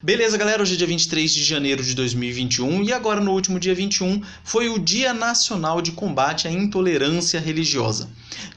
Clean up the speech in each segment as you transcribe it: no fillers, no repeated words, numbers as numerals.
Beleza, galera, hoje é dia 23 de janeiro de 2021 e agora no último dia 21 foi o Dia Nacional de Combate à Intolerância Religiosa.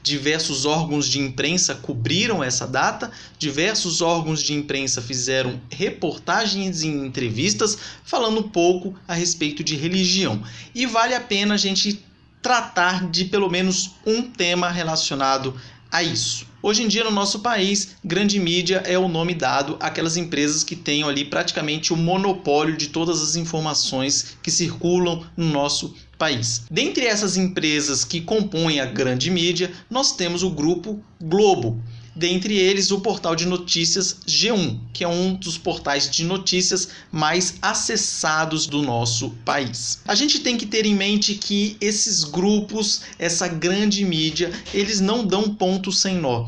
Diversos órgãos de imprensa cobriram essa data, diversos órgãos de imprensa fizeram reportagens e entrevistas falando um pouco a respeito de religião. E vale a pena a gente tratar de pelo menos um tema relacionado a isso. Hoje em dia no nosso país, grande mídia é o nome dado àquelas empresas que têm ali praticamente o monopólio de todas as informações que circulam no nosso país. Dentre essas empresas que compõem a grande mídia, nós temos o Grupo Globo. Dentre eles, o portal de notícias G1, que é um dos portais de notícias mais acessados do nosso país. A gente tem que ter em mente que esses grupos, essa grande mídia, eles não dão ponto sem nó.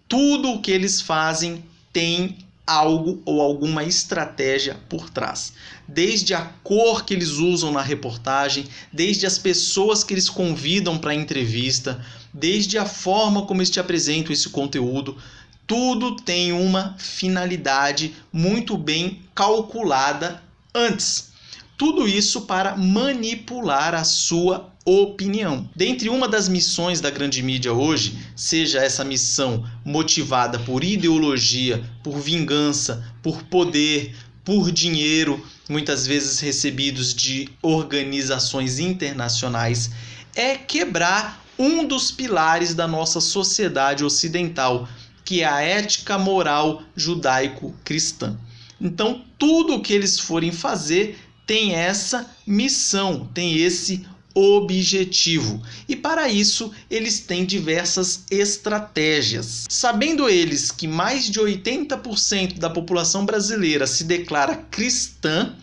Tudo o que eles fazem tem algo ou alguma estratégia por trás. Desde a cor que eles usam na reportagem, desde as pessoas que eles convidam para a entrevista, desde a forma como eles te apresentam esse conteúdo, tudo tem uma finalidade muito bem calculada antes. Tudo isso para manipular a sua opinião. Dentre uma das missões da grande mídia hoje, seja essa missão motivada por ideologia, por vingança, por poder, por dinheiro, muitas vezes recebidos de organizações internacionais, é quebrar um dos pilares da nossa sociedade ocidental, que é a ética moral judaico-cristã. Então, tudo o que eles forem fazer tem essa missão, tem esse objetivo. E para isso, eles têm diversas estratégias. Sabendo eles que mais de 80% da população brasileira se declara cristã,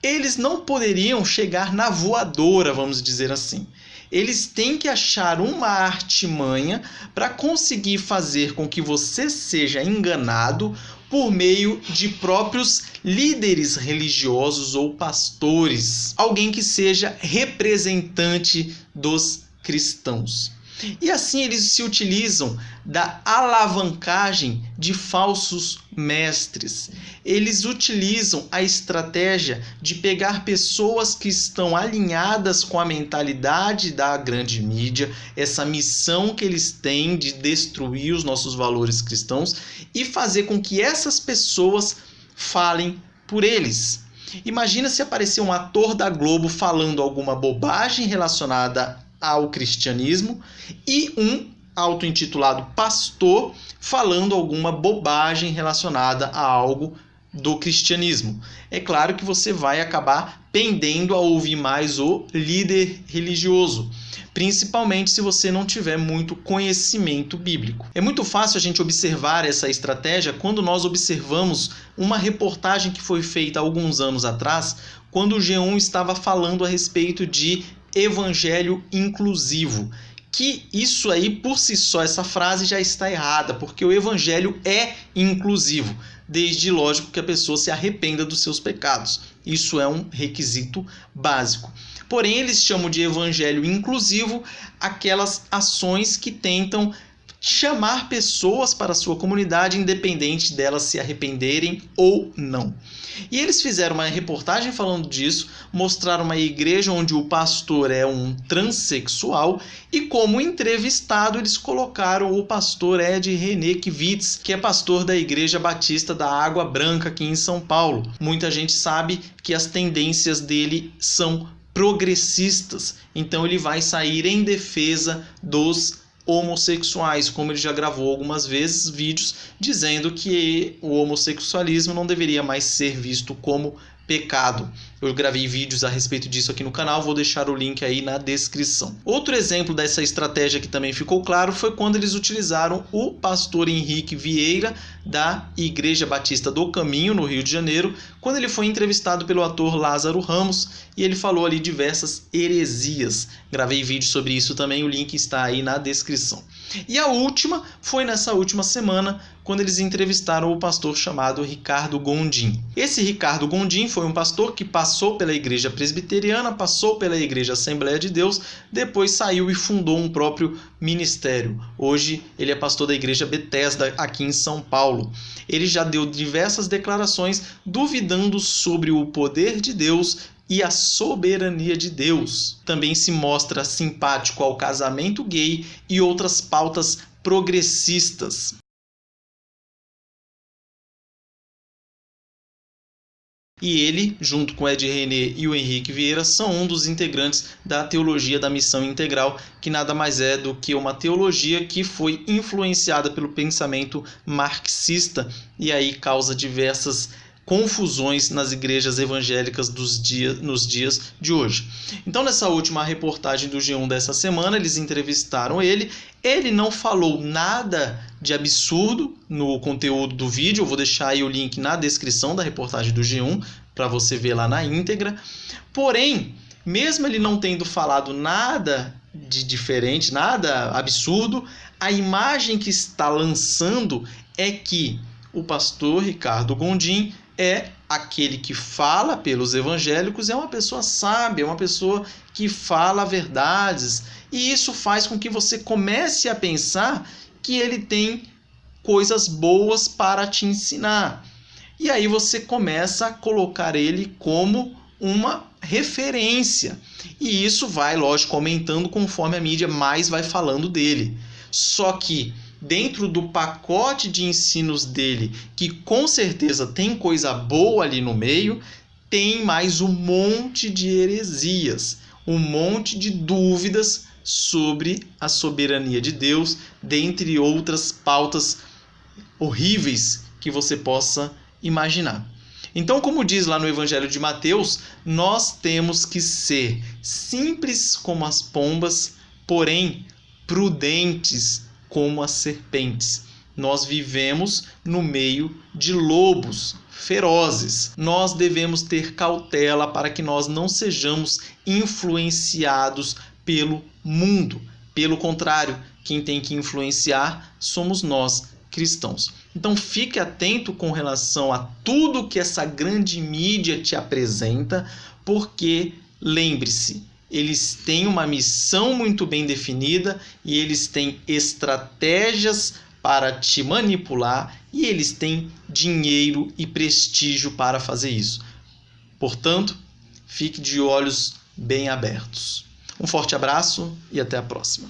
eles não poderiam chegar na voadora, vamos dizer assim. Eles têm que achar uma artimanha para conseguir fazer com que você seja enganado por meio de próprios líderes religiosos ou pastores, alguém que seja representante dos cristãos. E assim eles se utilizam da alavancagem de falsos mestres. Eles utilizam a estratégia de pegar pessoas que estão alinhadas com a mentalidade da grande mídia, essa missão que eles têm de destruir os nossos valores cristãos e fazer com que essas pessoas falem por eles. Imagina se aparecer um ator da Globo falando alguma bobagem relacionada ao cristianismo e um auto-intitulado pastor falando alguma bobagem relacionada a algo do cristianismo. É claro que você vai acabar pendendo a ouvir mais o líder religioso, principalmente se você não tiver muito conhecimento bíblico. É muito fácil a gente observar essa estratégia quando nós observamos uma reportagem que foi feita há alguns anos atrás, quando o G1 estava falando a respeito de evangelho inclusivo. Que isso aí, por si só, essa frase já está errada, porque o evangelho é inclusivo, desde, lógico, que a pessoa se arrependa dos seus pecados. Isso é um requisito básico. Porém, eles chamam de evangelho inclusivo aquelas ações que tentam chamar pessoas para a sua comunidade, independente delas se arrependerem ou não. E eles fizeram uma reportagem falando disso, mostraram uma igreja onde o pastor é um transexual e como entrevistado eles colocaram o pastor Ed René Kivitz, que é pastor da Igreja Batista da Água Branca aqui em São Paulo. Muita gente sabe que as tendências dele são progressistas, então ele vai sair em defesa dos homossexuais, como ele já gravou algumas vezes vídeos dizendo que o homossexualismo não deveria mais ser visto como pecado. Eu gravei vídeos a respeito disso aqui no canal, vou deixar o link aí na descrição. Outro exemplo dessa estratégia que também ficou claro foi quando eles utilizaram o pastor Henrique Vieira da Igreja Batista do Caminho, no Rio de Janeiro, quando ele foi entrevistado pelo ator Lázaro Ramos e ele falou ali diversas heresias. Gravei vídeo sobre isso também, o link está aí na descrição. E a última foi nessa última semana, quando eles entrevistaram o pastor chamado Ricardo Gondim. Esse Ricardo Gondim foi um pastor que passou pela Igreja Presbiteriana, passou pela Igreja Assembleia de Deus, depois saiu e fundou um próprio ministério. Hoje ele é pastor da Igreja Bethesda aqui em São Paulo. Ele já deu diversas declarações duvidando sobre o poder de Deus e a soberania de Deus. Também se mostra simpático ao casamento gay e outras pautas progressistas. E ele, junto com Ed René e o Henrique Vieira, são um dos integrantes da teologia da missão integral, que nada mais é do que uma teologia que foi influenciada pelo pensamento marxista e aí causa diversas confusões nas igrejas evangélicas nos dias de hoje. Então, nessa última reportagem do G1 dessa semana, eles entrevistaram ele. Ele não falou nada de absurdo no conteúdo do vídeo. Eu vou deixar aí o link na descrição da reportagem do G1 para você ver lá na íntegra. Porém, mesmo ele não tendo falado nada de diferente, nada absurdo, a imagem que está lançando é que o pastor Ricardo Gondim é aquele que fala pelos evangélicos, é uma pessoa sábia, é uma pessoa que fala verdades. E isso faz com que você comece a pensar que ele tem coisas boas para te ensinar. E aí você começa a colocar ele como uma referência. E isso vai, lógico, aumentando conforme a mídia mais vai falando dele. Só que dentro do pacote de ensinos dele, que com certeza tem coisa boa ali no meio, tem mais um monte de heresias, um monte de dúvidas sobre a soberania de Deus, dentre outras pautas horríveis que você possa imaginar. Então, como diz lá no Evangelho de Mateus, nós temos que ser simples como as pombas, porém prudentes como as serpentes. Nós vivemos no meio de lobos ferozes. Nós devemos ter cautela para que nós não sejamos influenciados pelo mundo. Pelo contrário, quem tem que influenciar somos nós, cristãos. Então fique atento com relação a tudo que essa grande mídia te apresenta, porque lembre-se, eles têm uma missão muito bem definida e eles têm estratégias para te manipular e eles têm dinheiro e prestígio para fazer isso. Portanto, fique de olhos bem abertos. Um forte abraço e até a próxima.